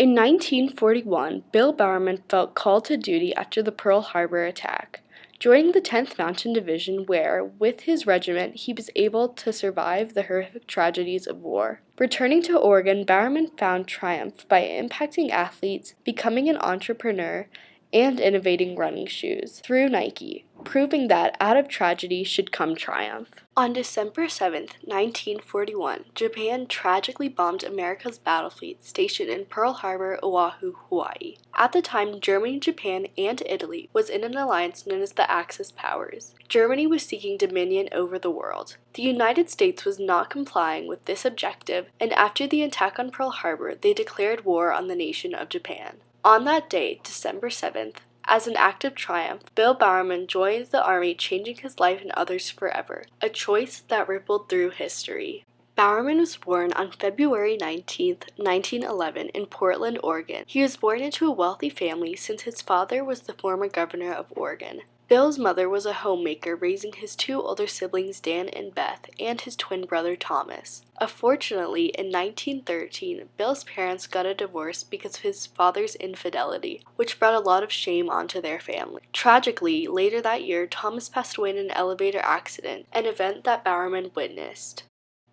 In 1941, Bill Bowerman felt called to duty after the Pearl Harbor attack, joining the 10th Mountain Division where, with his regiment, he was able to survive the horrific tragedies of war. Returning to Oregon, Bowerman found triumph by impacting athletes, becoming an entrepreneur, and innovating running shoes through Nike, proving that out of tragedy should come triumph. On December 7, 1941, Japan tragically bombed America's battle fleet stationed in Pearl Harbor, Oahu, Hawaii. At the time, Germany, Japan, and Italy was in an alliance known as the Axis powers. Germany was seeking dominion over the world. The United States was not complying with this objective, and after the attack on Pearl Harbor, they declared war on the nation of Japan. On that day, December 7th, as an act of triumph, Bill Bowerman joined the Army, changing his life and others forever, a choice that rippled through history. Bowerman was born on February 19, 1911, in Portland, Oregon. He was born into a wealthy family since his father was the former governor of Oregon. Bill's mother was a homemaker, raising his two older siblings Dan and Beth, and his twin brother Thomas. Unfortunately, in 1913, Bill's parents got a divorce because of his father's infidelity, which brought a lot of shame onto their family. Tragically, later that year, Thomas passed away in an elevator accident, an event that Bowerman witnessed.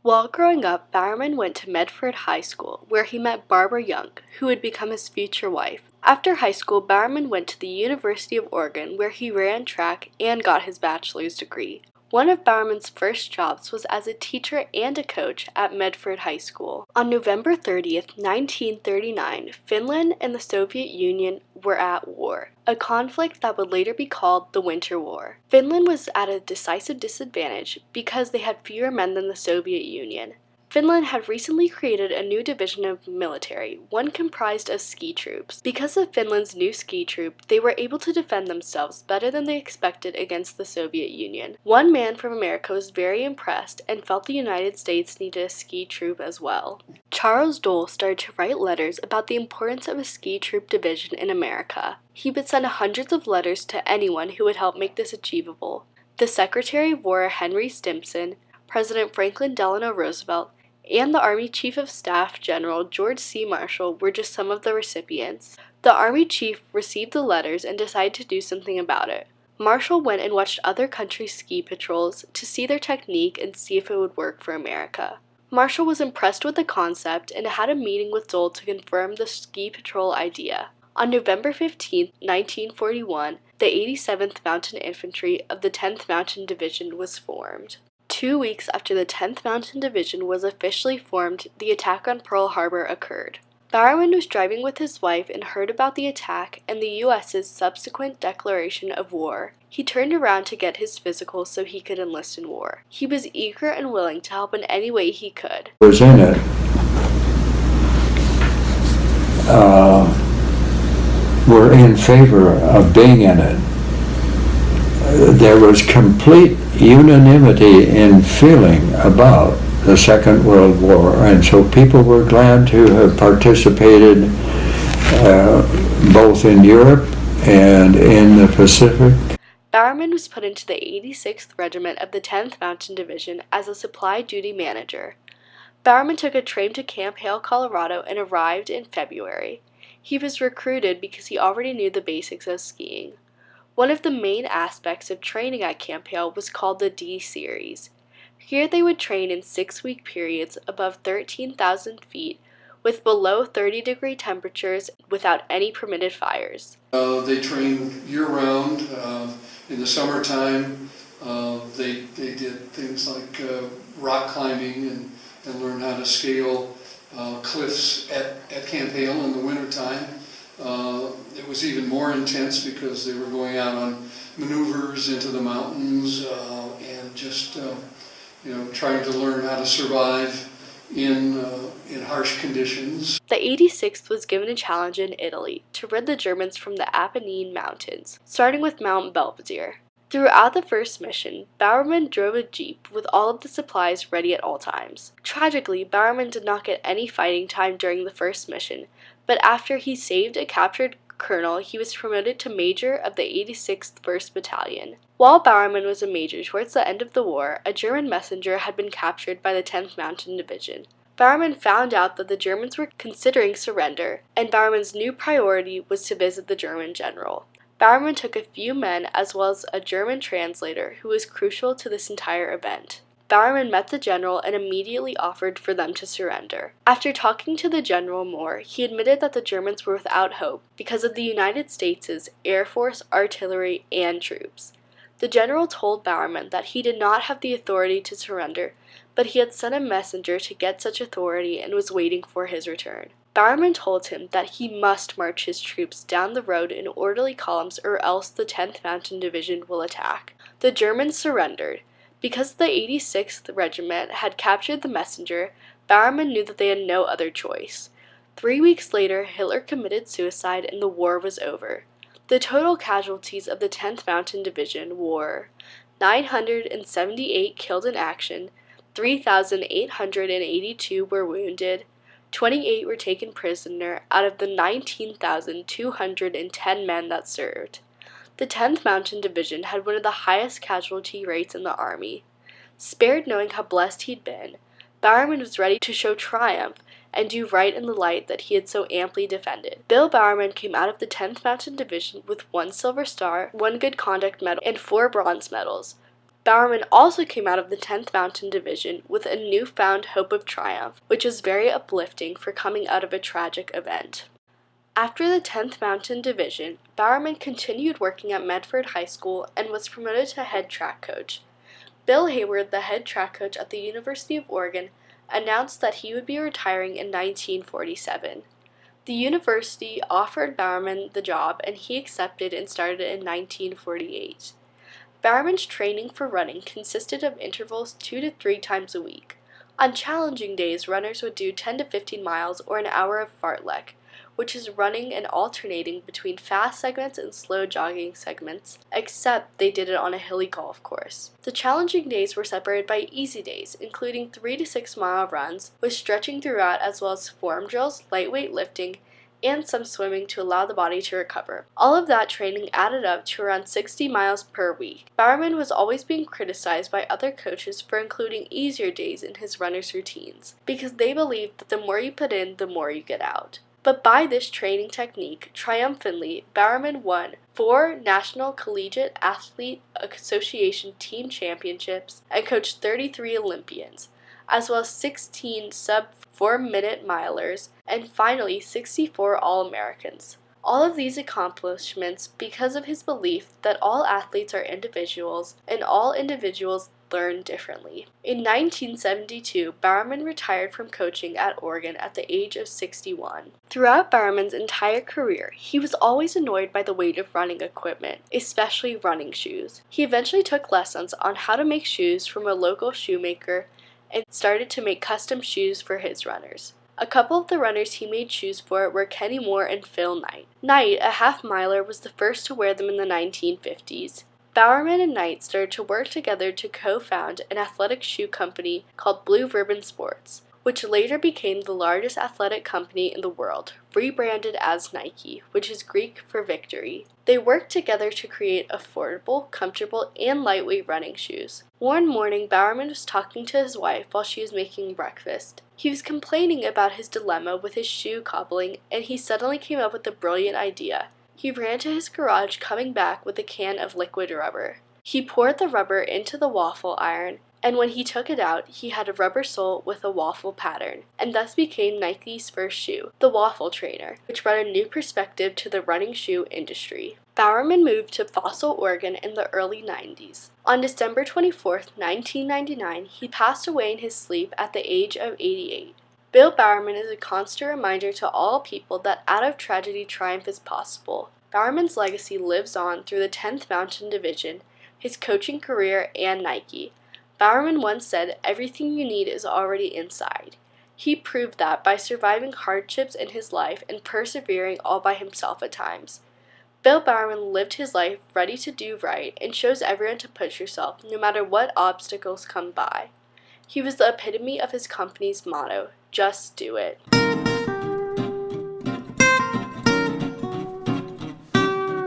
While growing up, Bowerman went to Medford High School, where he met Barbara Young, who would become his future wife. After high school, Bowerman went to the University of Oregon, where he ran track and got his bachelor's degree. One of Bowerman's first jobs was as a teacher and a coach at Medford High School. On November 30th, 1939, Finland and the Soviet Union were at war, a conflict that would later be called the Winter War. Finland was at a decisive disadvantage because they had fewer men than the Soviet Union. Finland had recently created a new division of military, one comprised of ski troops. Because of Finland's new ski troop, they were able to defend themselves better than they expected against the Soviet Union. One man from America was very impressed and felt the United States needed a ski troop as well. Charles Dole started to write letters about the importance of a ski troop division in America. He would send hundreds of letters to anyone who would help make this achievable. The Secretary of War Henry Stimson, President Franklin Delano Roosevelt, and the Army Chief of Staff General George C. Marshall were just some of the recipients. The Army Chief received the letters and decided to do something about it. Marshall went and watched other countries' ski patrols to see their technique and see if it would work for America. Marshall was impressed with the concept and had a meeting with Dole to confirm the ski patrol idea. On November 15, 1941, the 87th Mountain Infantry of the 10th Mountain Division was formed. 2 weeks after the 10th Mountain Division was officially formed, the attack on Pearl Harbor occurred. Bowerman was driving with his wife and heard about the attack and the U.S.'s subsequent declaration of war. He turned around to get his physical so he could enlist in war. He was eager and willing to help in any way he could. Was in it. Were in favor of being in it. There was complete unanimity in feeling about the Second World War, and so people were glad to have participated both in Europe and in the Pacific. Bowerman was put into the 86th Regiment of the 10th Mountain Division as a supply duty manager. Bowerman took a train to Camp Hale, Colorado, and arrived in February. He was recruited because he already knew the basics of skiing. One of the main aspects of training at Camp Hale was called the D Series. Here they would train in 6-week periods above 13,000 feet with below 30-degree temperatures without any permitted fires. They train year-round. In the summertime, they did things like rock climbing and learn how to scale cliffs at Camp Hale in the wintertime. It was even more intense because they were going out on maneuvers into the mountains and just trying to learn how to survive in harsh conditions. The 86th was given a challenge in Italy to rid the Germans from the Apennine Mountains, starting with Mount Belvedere. Throughout the first mission, Bowerman drove a jeep with all of the supplies ready at all times. Tragically, Bowerman did not get any fighting time during the first mission, but after he saved a captured colonel, he was promoted to major of the 86th 1st Battalion. While Bowerman was a major towards the end of the war, a German messenger had been captured by the 10th Mountain Division. Bowerman found out that the Germans were considering surrender, and Bowerman's new priority was to visit the German general. Bowerman took a few men as well as a German translator who was crucial to this entire event. Bowerman met the general and immediately offered for them to surrender. After talking to the general more, he admitted that the Germans were without hope because of the United States' air force, artillery, and troops. The general told Bowerman that he did not have the authority to surrender, but he had sent a messenger to get such authority and was waiting for his return. Bowerman told him that he must march his troops down the road in orderly columns or else the 10th Mountain Division will attack. The Germans surrendered. Because the 86th Regiment had captured the messenger, Bowerman knew that they had no other choice. 3 weeks later, Hitler committed suicide and the war was over. The total casualties of the 10th Mountain Division were 978 killed in action, 3,882 were wounded, 28 were taken prisoner out of the 19,210 men that served. The 10th Mountain Division had one of the highest casualty rates in the Army. Spared knowing how blessed he'd been, Bowerman was ready to show triumph and do right in the light that he had so amply defended. Bill Bowerman came out of the 10th Mountain Division with 1 Silver Star, 1 Good Conduct Medal, and 4 Bronze Medals. Bowerman also came out of the 10th Mountain Division with a newfound hope of triumph, which was very uplifting for coming out of a tragic event. After the 10th Mountain Division, Bowerman continued working at Medford High School and was promoted to head track coach. Bill Hayward, the head track coach at the University of Oregon, announced that he would be retiring in 1947. The university offered Bowerman the job and he accepted and started in 1948. Bowerman's training for running consisted of intervals 2 to 3 times a week. On challenging days, runners would do 10 to 15 miles or an hour of fartlek, which is running and alternating between fast segments and slow jogging segments, except they did it on a hilly golf course. The challenging days were separated by easy days, including 3 to 6 mile runs, with stretching throughout as well as form drills, lightweight lifting, and some swimming to allow the body to recover. All of that training added up to around 60 miles per week. Bowerman was always being criticized by other coaches for including easier days in his runners' routines, because they believed that the more you put in, the more you get out. But by this training technique, triumphantly, Bowerman won 4 National Collegiate Athlete Association team championships and coached 33 Olympians, as well as 16 sub-4-minute milers, and finally 64 All-Americans. All of these accomplishments because of his belief that all athletes are individuals and all individuals learn differently. In 1972, Bowerman retired from coaching at Oregon at the age of 61. Throughout Bowerman's entire career, he was always annoyed by the weight of running equipment, especially running shoes. He eventually took lessons on how to make shoes from a local shoemaker and started to make custom shoes for his runners. A couple of the runners he made shoes for were Kenny Moore and Phil Knight. Knight, a half-miler, was the first to wear them in the 1950s. Bowerman and Knight started to work together to co-found an athletic shoe company called Blue Ribbon Sports, which later became the largest athletic company in the world, rebranded as Nike, which is Greek for victory. They worked together to create affordable, comfortable, and lightweight running shoes. One morning, Bowerman was talking to his wife while she was making breakfast. He was complaining about his dilemma with his shoe cobbling, and he suddenly came up with a brilliant idea. He ran to his garage, coming back with a can of liquid rubber. He poured the rubber into the waffle iron, and when he took it out, he had a rubber sole with a waffle pattern, and thus became Nike's first shoe, the Waffle Trainer, which brought a new perspective to the running shoe industry. Bowerman moved to Fossil, Oregon in the early 90s. On December 24, 1999, he passed away in his sleep at the age of 88. Bill Bowerman is a constant reminder to all people that out of tragedy triumph is possible. Bowerman's legacy lives on through the 10th Mountain Division, his coaching career, and Nike. Bowerman once said, "Everything you need is already inside." He proved that by surviving hardships in his life and persevering all by himself at times. Bill Bowerman lived his life ready to do right and shows everyone to push yourself no matter what obstacles come by. He was the epitome of his company's motto, "Just do it."